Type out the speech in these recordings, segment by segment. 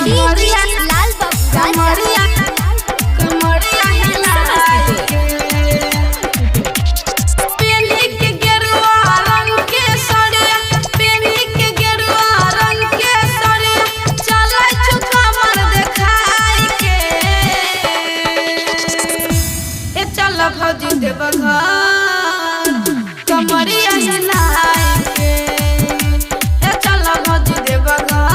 कमरिया लाल कमरिया कमरिया पेली के गेरुआ रंग के सड़िया पेली के गेरुआ रंग के सड़िया चलै छु कमर देखाई के ए चल भौजी देव घर कमरिया हिलाई के ए चल भौजी देव घर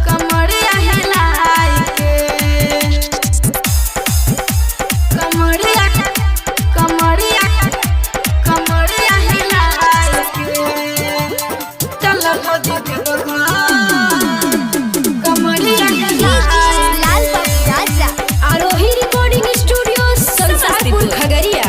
कमरिया हिलाई के कमरिया कमरिया कमरिया हिलाई के चल भौजी देव घर कमरिया हिलाई लाल राजा आरोही रिकॉर्डिंग स्टूडियो संसारपुर खगड़िया।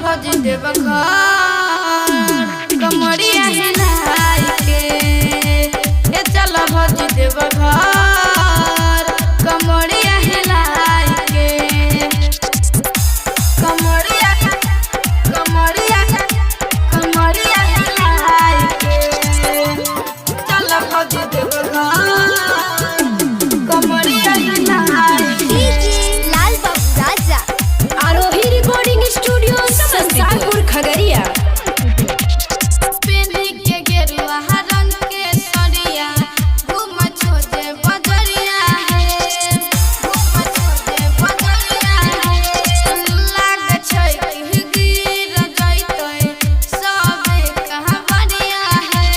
भौजी देव घर कमरिया हिलाई के ए चल भौजी देव घर कमरिया हिलाई के कमरिया कमरिया कमरिया हिलाई के चल भौजी देव घर कमरिया हिलाई लाल राजा आरोही रिकॉर्डिंग स्टूडियो संसारपुर खगड़िया। पेली के गेरुआ रंग के सड़िया घूम छोजे बजरिया है घूम छोजे बजरिया है लाग छै कि गिर जइतै सबे कहाँ बढ़िया है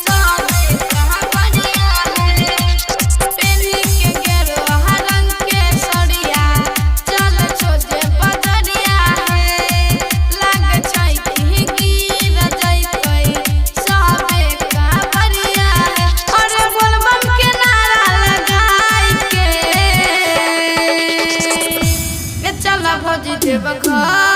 सबे कहाँ बढ़िया है पेली के गेरुआ रंग के सड़िया चल छोजे बजरिया है लाग छै कि गिर जइतै सबे कहाँ बढ़िया है अरे बोलबम के नारा लगाई के ए चल भौजी देव घर